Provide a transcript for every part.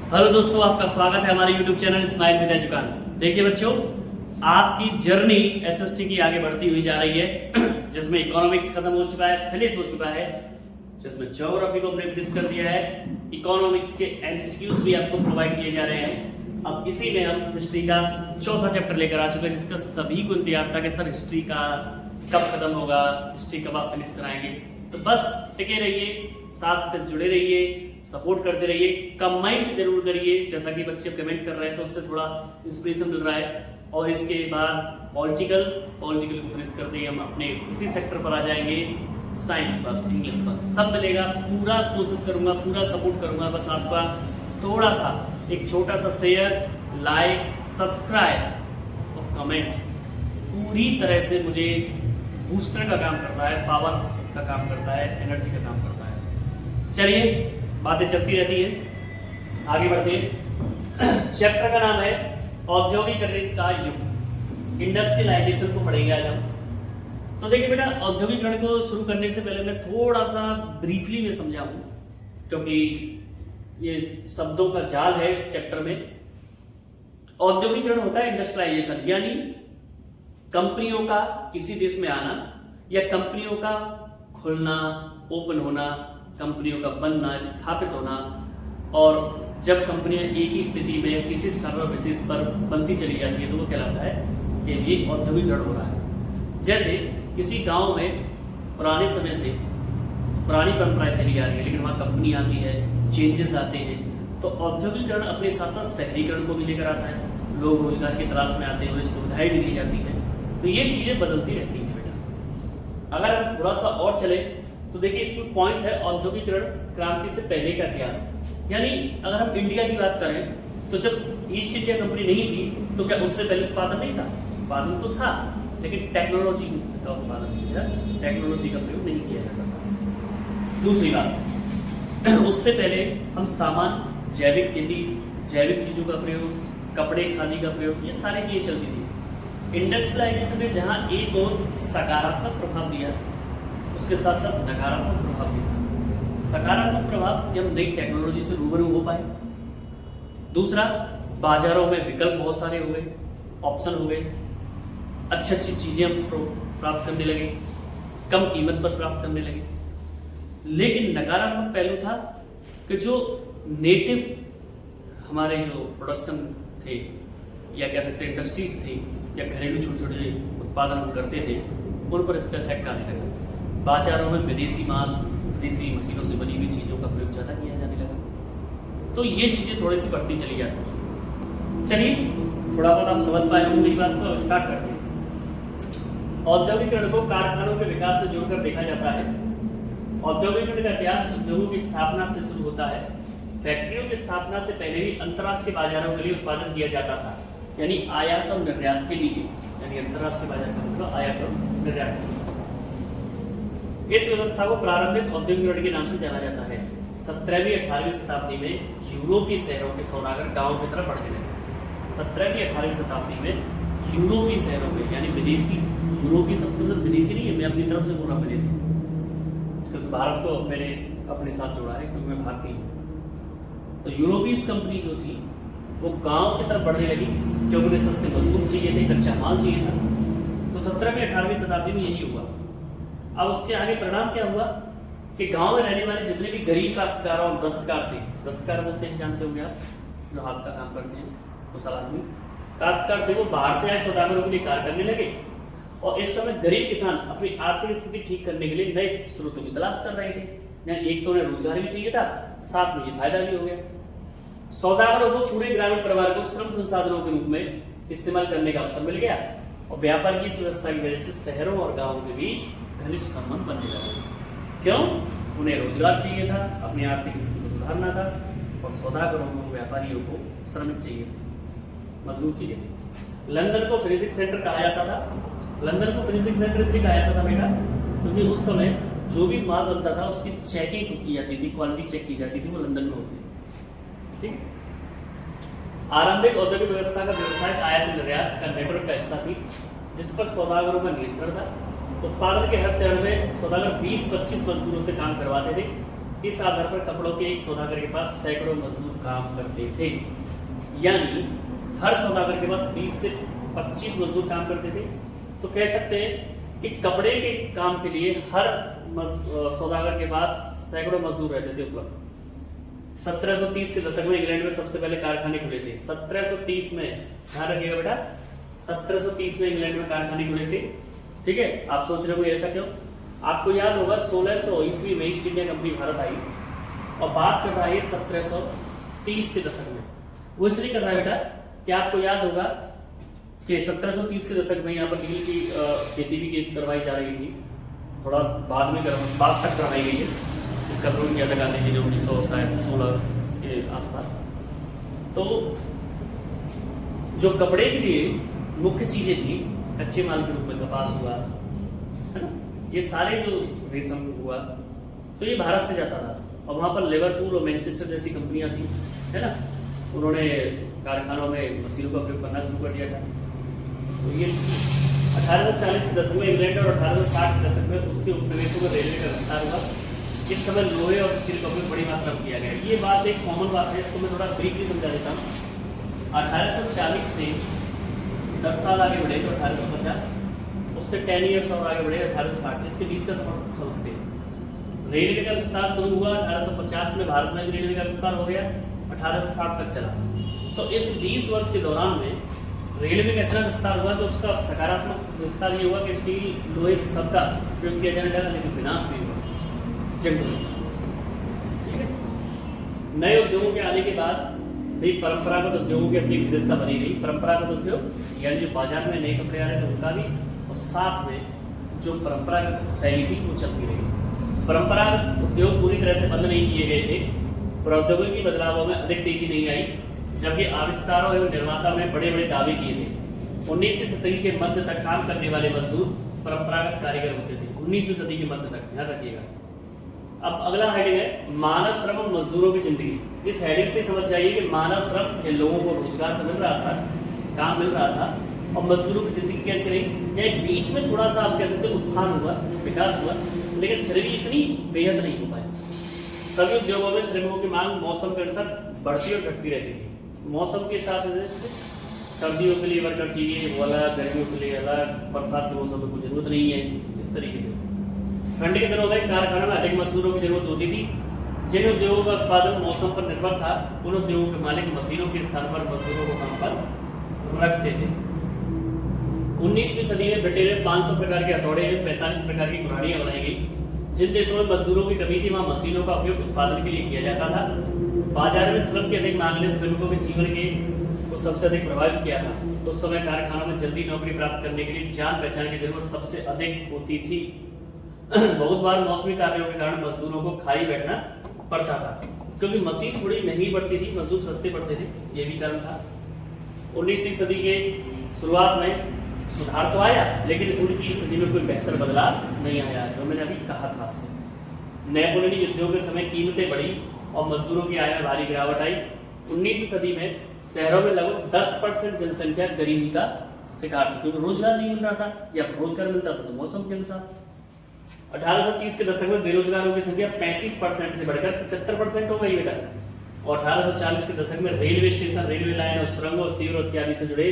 Hello दोस्तों, आपका स्वागत है हमारे YouTube channel smile with education. देखिए बच्चों, आपकी जर्नी एसएसटी की आगे बढ़ती हुई जा रही है, जिसमें इकोनॉमिक्स खत्म हो चुका है, फिनिश हो चुका है, जिसमें ज्योग्राफी को हमने फिनिश कर दिया है। इकोनॉमिक्स के एमसीक्यूज भी आपको प्रोवाइड किए जा रहे हैं। अब इसी में हम हिस्ट्री का चौथा चैप्टर लेकर आ चुके हैं, जिसका सभी को इंतजार था कि सर हिस्ट्री का कब खत्म होगा, हिस्ट्री कब आप फिनिश कराएंगे। तो बस टिके रहिए, साथ से जुड़े रहिए, सपोर्ट करते रहिए, कमेंट जरूर करिए। जैसा कि बच्चे कमेंट कर रहे हैं तो उससे थोड़ा इंस्पिरेशन मिल रहा है। और इसके बाद पॉलिटिकल को फिनिश करते ही हम अपने उसी सेक्टर पर आ जाएंगे, साइंस पर, इंग्लिश पर, सब मिलेगा। पूरा कोशिश करूंगा, पूरा सपोर्ट करूंगा। बस आपका थोड़ा सा एक छोटा सा शेयर, लाइक, सब्सक्राइब और कमेंट पूरी तरह से मुझे बूस्टर का काम करता है, पावर का काम करता है, एनर्जी का काम करता है। चलिए, बातें चलती रहती हैं, आगे बढ़ते हैं। चैप्टर का नाम है औद्योगिकरण का युग। इंडस्ट्रियलाइजेशन को पढ़ेंगे आज हम। तो देखिए बेटा, औद्योगिकरण को शुरू करने से पहले मैं थोड़ा सा ब्रीफली में समझाऊं, क्योंकि ये शब्दों का जाल है इस चैप्टर में। औद्योगिकरण होता है इंडस्ट्रियलाइजेशन, यानी कंपनियों का किसी देश में आना या कंपनियों का खुलना, ओपन होना, कंपनियों का बनना, स्थापित होना। और जब कंपनियां एक ही सिटी में किसी स्तर विशेष पर बनती चली जाती है तो वो कहलाता है कि ये औद्योगिकरण हो रहा है। जैसे किसी गांव में पुराने समय से पुरानी परंपराएं चली आ रही है, लेकिन वहाँ कंपनी आती है, चेंजेस आते हैं, तो औद्योगिकरण अपने साथ साथ शहरीकरण को भी लेकर आता है। लोग रोजगार की तलाश में आते हैं, उन्हें सुविधाएं भी दी जाती हैं। तो ये चीजें बदलती रहती हैं बेटा। अगर हम थोड़ा सा और चले तो देखिए, इसमें पॉइंट है औद्योगिकरण क्रांति से पहले का इतिहास। यानी अगर हम इंडिया की बात करें तो जब ईस्ट इंडिया कंपनी नहीं थी तो क्या उससे पहले उत्पादन नहीं था? उत्पादन तो था, लेकिन टेक्नोलॉजी का उत्पादन नहीं था, टेक्नोलॉजी का प्रयोग नहीं किया जाता था। दूसरी बात, उससे पहले हम सामान, जैविक खेती, जैविक चीजों का प्रयोग, कपड़े खादी का प्रयोग, ये सारी चीजें चलती थी। इंडस्ट्रियलाइजेशन ने जहां एक और सकारात्मक प्रभाव दिया, उसके साथ साथ नकारात्मक प्रभाव भी था। सकारात्मक प्रभाव कि हम नई टेक्नोलॉजी से रूबरू हो पाए। दूसरा, बाजारों में विकल्प बहुत सारे हो गए, ऑप्शन हो गए, अच्छी अच्छी चीजें हम प्राप्त करने लगे, कम कीमत पर प्राप्त करने लगे। लेकिन नकारात्मक पहलू था कि जो नेटिव हमारे जो प्रोडक्शन थे, या कह सकते हैं इंडस्ट्रीज थी, या घरेलू छोटे छोटे उत्पादन हम करते थे, उन पर इसका इफेक्ट आने लगा। बाजारों में विदेशी माल, विदेशी मशीनों से बनी हुई चीज़ों का प्रयोग ज़्यादा किया जाने लगा। तो ये चीज़ें थोड़ी सी बढ़ती चली जाती हैं। चलिए, थोड़ा बहुत आप समझ पाए होंगे मेरी बात को। अब स्टार्ट करते हैं। औद्योगिकरण को कारखानों के विकास से जोड़कर देखा जाता है। औद्योगिकरण का इतिहास उद्योगों की स्थापना से शुरू होता है। फैक्ट्रियों की स्थापना से पहले भी अंतर्राष्ट्रीय बाजारों के लिए उत्पादन किया जाता था, यानी आयात और निर्यात के लिए, यानी अंतर्राष्ट्रीय बाजार का मतलब आयात और निर्यात के लिए। इस व्यवस्था को प्रारंभिक औद्योगिकरण के नाम से जाना जाता है। 17वीं 18वीं शताब्दी में यूरोपीय शहरों के सौदागर गांवों की तरफ बढ़ने लगे। 17वीं 18वीं शताब्दी में यूरोपीय शहरों में, यानी विदेशी, यूरोपीय शब्द मतलब विदेशी नहीं है, मैं अपनी तरफ से बोल रहा हूँ विदेशी, क्योंकि भारत को मैंने अपने साथ जोड़ा है, क्योंकि मैं भारतीय हूँ। तो यूरोपीय कंपनी जो थी वो गांव की तरफ बढ़ने लगी, क्योंकि उन्हें सस्ते मजदूर चाहिए थे, कच्चा माल चाहिए था। तो 17वीं 18वीं शताब्दी में यही हुआ। अब उसके आगे परिणाम क्या हुआ कि गांव में रहने वाले जितने भी गरीब काश्तकार और दस्तकार थे, दस्तकार बोलते हैं, जानते होंगे आप, जो हाथ का काम करते हैं, कुशल आदमी, काश्तकार थे, वो बाहर से आए सौदागरों के लिए कार्य करने लगे। और इस समय गरीब किसान अपनी आर्थिक स्थिति ठीक करने के लिए नए स्रोतों की तलाश कर रहे थे। एक तो उन्हें रोजगार भी चाहिए था, साथ में ये फायदा भी हो गया। सौदागरों को पूरे ग्रामीण परिवार को श्रम संसाधनों के रूप में इस्तेमाल करने का अवसर मिल गया, और व्यापार की इस व्यवस्था की वजह से शहरों और गांवों के बीच घनिष्ठ संबंध बनने लगा। क्यों? उन्हें रोजगार चाहिए था, अपनी आर्थिक स्थिति को सुधारना था, और सौदागरों को, व्यापारियों को श्रमिक चाहिए, मजदूर चाहिए थे। लंदन को फिनिशिंग सेंटर कहा जाता था। लंदन को फिनिशिंग सेंटर इसलिए कहा जाता था बेटा, क्योंकि उस समय जो भी माल बनता था उसकी चेकिंग की जाती थी, क्वालिटी चेक की जाती थी, वो लंदन में होती थी। ठीक। आरंभिक औद्योगिक व्यवस्था का व्यवसाय आयात निर्यात का नेटवर्क का हिस्सा थी, जिस पर सौदागरों का नियंत्रण था। उत्पादन के हर चरण में सौदागर 20-25 मजदूरों से काम करवाते थे। इस आधार पर कपड़ों के एक सौदागर के पास सैकड़ों मजदूर काम करते थे, यानी हर सौदागर के पास 20 से 25 मजदूर काम करते थे। तो कह सकते हैं कि कपड़े के काम के लिए हर सौदागर के पास सैकड़ों मजदूर रहते थे उपलब्ध। 1730 के दशक में इंग्लैंड में सबसे पहले कारखाने खुले थे। 1730 में, ध्यान रखिएगा बेटा, 1730 में इंग्लैंड में कारखाने खुले थे। ठीक है, आप सोच रहे हो ऐसा क्यों? आपको याद होगा 1600 ईस्वी में ईस्ट इंडिया कंपनी भारत आई और बात कर रहा है 1730 के दशक में। वो इसलिए कर रहा है बेटा कि आपको याद होगा कि 1730 के दशक में यहाँ पर नील की खेती भी करवाई जा रही थी, थोड़ा बाद तक करवाई गई है, इसका विरोध किया था गांधी जी ने 1916 के आसपास। तो जो कपड़े के लिए मुख्य चीजें थी, कच्चे माल के रूप में कपास हुआ, है ना, ये सारे जो रेशम हुआ, तो ये भारत से जाता था। और वहाँ पर लिवरपूल और मैनचेस्टर जैसी कंपनियां थी, है ना, उन्होंने कारखानों में मशीनों का उपयोग करना शुरू कर दिया था। तो ये 1840 के दशक में इंग्लैंड और 1860 के दशक में उसके उपनिवेशों में रेलवे का विस्तार हुआ। इस समय लोहे और स्टील का उपयोग बड़ी मात्रा में किया गया। ये बात एक कॉमन बात है, इसको मैं थोड़ा ब्रीफली समझा देता हूँ। 1840 से 10 साल आगे बढ़े तो 1850, उससे 10 ईयर्स और आगे बढ़े 1860, इसके बीच का समय समझते हैं। रेलवे का विस्तार शुरू हुआ 1850 में, भारत में भी रेलवे का विस्तार हो गया, 1860 तक चला। तो इस 20 वर्ष के दौरान में रेलवे का इतना विस्तार हुआ तो उसका सकारात्मक विस्तार ये हुआ कि स्टील, लोहे सबका उपयोग किया जाने लगा, लेकिन विनाश भी हुआ जंगल। ठीक है, नए उद्योगों के आने के बाद भी परंपरागत उद्योगों की अपनी विशेषता बनी रही। परंपरागत उद्योग यानी जो बाजार में नए कपड़े आ रहे थे उनका भी, और साथ में जो परंपरागत शैली थी वो चलती रही। परंपरागत उद्योग पूरी तरह से बंद नहीं किए गए थे, प्रौद्योगिकी बदलावों में अधिक तेजी नहीं आई, जबकि आविष्कारों एवं निर्माताओं ने बड़े बड़े दावे किए थे। 19वीं सदी के मध्य तक काम करने वाले मजदूर परंपरागत कारीगर होते थे, 19वीं सदी के मध्य तक, ध्यान रखिएगा। अब अगला हेडिंग है मानव श्रम और मजदूरों की जिंदगी। इस हेडिंग से समझ जाइए कि मानव श्रम के लोगों को रोजगार तो मिल रहा था, काम मिल रहा था, और मजदूरों की जिंदगी कैसे रही। बीच में थोड़ा सा आप कह सकते हैं उत्थान हुआ, विकास हुआ, लेकिन फिर भी इतनी बेहद नहीं हो पाया। सभी उद्योगों में श्रमिकों की मांग मौसम के अनुसार बढ़ती और घटती रहती थी। मौसम के साथ सर्दियों के लिए वर्कर चाहिए वो अलग, गर्मियों के लिए अलग, बरसात के मौसम में कोई जरूरत नहीं है, इस तरीके से। ठंडी के दिनों में कारखानों में अधिक मजदूरों की जरूरत होती थी। जिन उद्योगों का उत्पादन मौसम पर निर्भर था, उन उद्योगों के मालिक मशीनों के स्थान पर मजदूरों को काम पर रखते थे। 19वीं सदी में ब्रिटेन में 500 प्रकार के हथौड़े, 45 प्रकार की कुल्हाड़ियां बनाई गई। जिन देशों में मजदूरों की कमी थी वहां मशीनों का उपयोग उत्पादन के लिए किया जाता था। बाजार में श्रम की अधिक मांग ने श्रमिकों के जीवन के को सबसे अधिक प्रभावित किया था। उस समय कारखानों में जल्दी नौकरी प्राप्त करने के लिए जान पहचान की जरूरत सबसे अधिक होती थी। बहुत बार मौसमी कार्यों के कारण मजदूरों को खाली बैठना पड़ता था, क्योंकि मशीन थोड़ी महंगी पड़ती थी, मजदूर सस्ते पड़ते थे, ये भी कारण था। 19वीं सदी के शुरुआत में सुधार तो आया, लेकिन उनकी स्थिति में कोई बेहतर बदलाव नहीं आया, जो मैंने अभी कहा था आपसे। नैपोलियन युद्धों के समय कीमतें बढ़ी और मजदूरों की आय में भारी गिरावट आई। 19वीं सदी में शहरों में लगभग 10% जनसंख्या गरीबी का शिकार थी, क्योंकि रोजगार नहीं मिल रहा था, या रोजगार मिलता था तो मौसम के अनुसार। 1830 के दशक में बेरोजगारों की संख्या 35% से बढ़कर 75% हो गई बेटा। और 1840 के दशक में रेलवे स्टेशन, रेलवे लाइन और सुरंगों, सीवर इत्यादि से जुड़े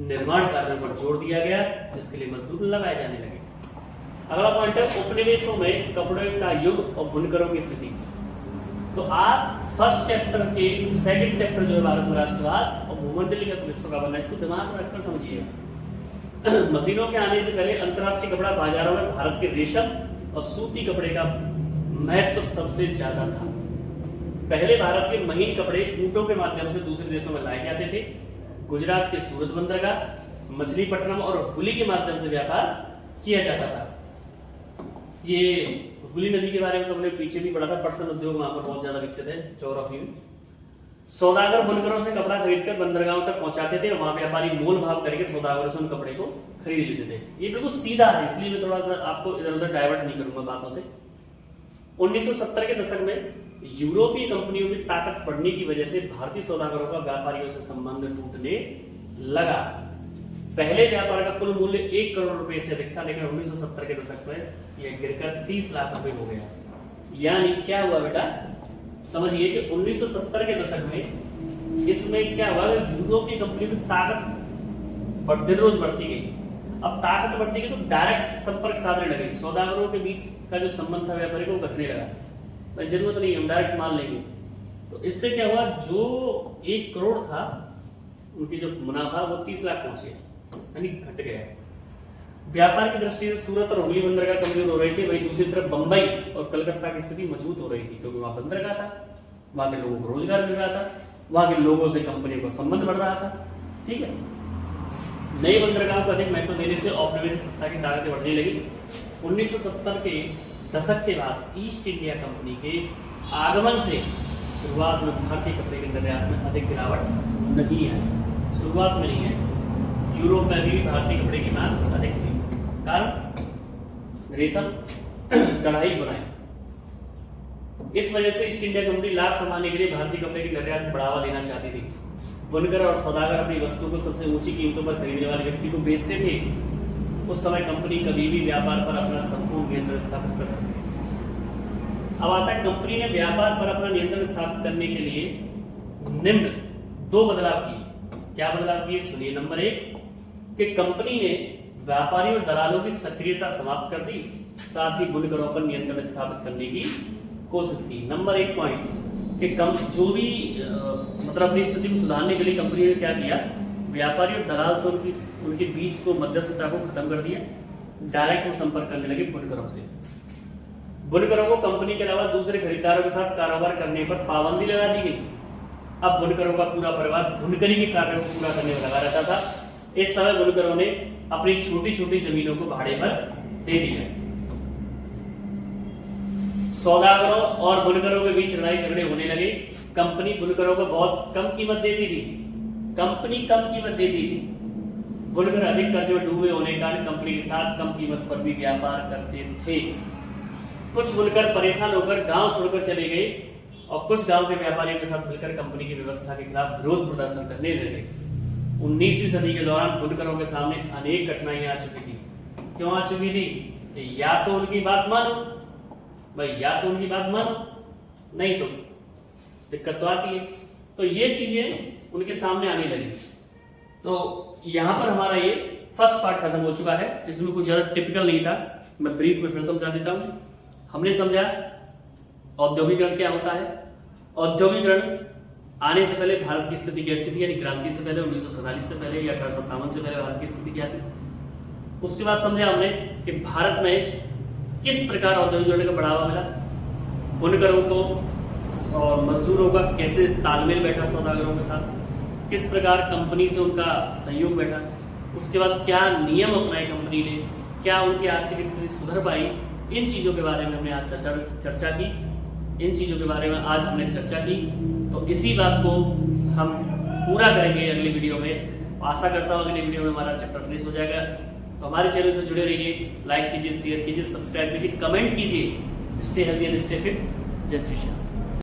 निर्माण कार्यों पर जोर दिया गया, जिसके लिए मजदूर लगाए जाने लगे। अगला पॉइंट है उपनिवेशों में कपड़े का युग और बुनकरों की स्थिति। तो आप फर्स्ट चैप्टर के सेकंड चैप्टर जो है भारत में राष्ट्रवाद और भूमंडलीगत विश्व का बनना, इसको दिमाग में रखकर समझिएगा। मशीनों के आने से पहले अंतर्राष्ट्रीय कपड़ा बाजारों में भारत के रेशम और सूती कपड़े का महत्व सबसे ज्यादा था। पहले भारत के महीन कपड़े ऊंटों के माध्यम से दूसरे देशों में लाए जाते थे। गुजरात के सूरत बंदरगाह, मछलीपट्टनम और हुगली के माध्यम से व्यापार किया जाता था। ये हुगली नदी के बारे में तो हमने पीछे भी पढ़ा था, पटसन उद्योग वहां पर बहुत ज्यादा विकसित है ज्योग्राफी में। सौदागर बुनकरों से कपड़ा खरीदकर बंदरगाहों तक पहुंचाते थे और वहां व्यापारी मोल भाव करके सौदागरों से उन कपड़े को खरीद लेते थे। ये बिल्कुल सीधा है, इसलिए मैं थोड़ा सा आपको इधर उधर डाइवर्ट नहीं करूंगा बातों से। 1970 के दशक में यूरोपीय कंपनियों की ताकत बढ़ने की वजह से भारतीय सौदागरों का व्यापारियों से संबंध टूटने लगा। पहले व्यापार का कुल मूल्य 1 करोड़ रुपए से अधिक था, लेकिन 1970 के दशक में यह गिरकर 30 लाख रुपए हो गया। यानी क्या हुआ बेटा, समझिए कि 1970 के दशक में इसमें क्या हुआ, यूरोप की कंपनी की ताकत दिन रोज बढ़ती गई। अब ताकत बढ़ती गई तो डायरेक्ट संपर्क साधने लगे, सौदागरों के बीच का जो संबंध था व्यापारी को घटने लगा, भाई जरूरत नहीं हम डायरेक्ट माल लेंगे। तो इससे क्या हुआ, जो 1 करोड़ था उनकी जो मुनाफा वो 30 लाख पहुंच गया, यानी घट गया। व्यापार की दृष्टि से सूरत और हुगली बंदरगाह कमजोर हो रहे थे, वहीं दूसरी तरफ बंबई और कलकत्ता की स्थिति मजबूत हो रही थी, क्योंकि वहां बंदरगाह था, वहां के लोगों को रोजगार मिल रहा था, वहां के लोगों से कंपनियों का संबंध बढ़ रहा था। ठीक है, नए बंदरगाह को अधिक महत्व देने से औपनिवेशिक सत्ता की ताकतें बढ़ने लगी। 1970 के दशक के बाद ईस्ट इंडिया कंपनी के आगमन से शुरुआत में भारतीय कपड़े के निर्यात में अधिक गिरावट नहीं आई, शुरुआत में नहीं आई। यूरोप में भी भारतीय कपड़े की मांग अधिक थी, कारण रेशम, कढ़ाई, बुनाई। इस वजह से ईस्ट इंडिया कंपनी लाभ कमाने के लिए भारतीय कपड़े के निर्यात को बढ़ावा देना चाहती थी। बुनकर और सौदागर अपनी वस्तु को सबसे ऊंची कीमतों पर खरीदने वाले व्यक्ति को बेचते थे। उस समय कंपनी कभी भी व्यापार पर अपना संपूर्ण नियंत्रण स्थापित कर सकती। अब आता है, कंपनी ने व्यापार पर अपना नियंत्रण स्थापित करने के लिए निम्न 2 बदलाव किए। क्या बदलाव किए, सुनिए। नंबर 1 कि कंपनी ने व्यापारियों और दलालों की सक्रियता समाप्त कर दी, साथ ही बुनकरों पर नियंत्रण स्थापित करने की कोशिश की। नंबर 1 पॉइंट कि कम जो भी मतलब अपनी स्थिति को सुधारने के लिए कंपनी ने क्या किया, व्यापारी और दलाल तो उनके बीच को मध्यस्थता को खत्म कर दिया, डायरेक्ट वो संपर्क करने लगे बुनकरों से। बुनकरों को कंपनी के अलावा दूसरे खरीदारों के साथ कारोबार करने पर पाबंदी लगा दी गई। अब बुनकरों का पूरा परिवार बुनकरी के कार्यों को पूरा करने में लगा रहता था। इस समय बुनकरों ने अपनी छोटी छोटी जमीनों को भाड़े पर दे दिया। सौदागरों और बुनकरों के बीच लड़ाई झगड़े होने लगे। कंपनी बुनकरों को बहुत कम कीमत देती थी, कंपनी कम कीमत देती थी। बुनकर अधिक कर्ज में डूबे होने के कारण कंपनी के साथ कम कीमत पर भी व्यापार करते थे। कुछ बुनकर परेशान होकर गांव छोड़कर चले गए और कुछ गांव के व्यापारियों के साथ मिलकर कंपनी की व्यवस्था के खिलाफ विरोध प्रदर्शन करने लगे। 19वीं सदी के दौरान बुनकरों के सामने अनेक कठिनाइयां आ चुकी थी। क्यों आ चुकी थी? या तो उनकी बात मानो भाई, या तो उनकी बात मानो, नहीं तो दिक्कत तो आती है। तो ये चीजें उनके सामने आने लगी। तो यहां पर हमारा ये फर्स्ट पार्ट खत्म हो चुका है। इसमें कुछ ज्यादा टिपिकल नहीं था, मैं ब्रीफ में फिर समझा देता हूं। हमने समझा औद्योगिकरण क्या होता है। औद्योगिकरण आने से पहले भारत की स्थिति कैसी थी, यानी क्रांति से पहले 1947 से पहले या 1857 से पहले भारत की स्थिति क्या थी। उसके बाद समझा हमने कि भारत में किस प्रकार औद्योगिकरण का बढ़ावा मिला, बुनकरों को और मजदूरों का कैसे तालमेल बैठा सौदागरों के साथ, किस प्रकार कंपनी से उनका सहयोग बैठा, उसके बाद क्या नियम अपनाए कंपनी ने, क्या उनकी आर्थिक स्थिति सुधर पाई। इन चीज़ों के बारे में हमने आज चर्चा की। इन चीज़ों के बारे में आज हमने चर्चा की। तो इसी बात को हम पूरा करेंगे अगली वीडियो में। आशा करता हूँ अगली वीडियो में हमारा चैप्टर फिनिश हो जाएगा। तो हमारे चैनल से जुड़े रहिए, लाइक कीजिए, शेयर कीजिए, सब्सक्राइब कीजिए, कमेंट कीजिए। Stay healthy and stay fit. जय श्री श्याम।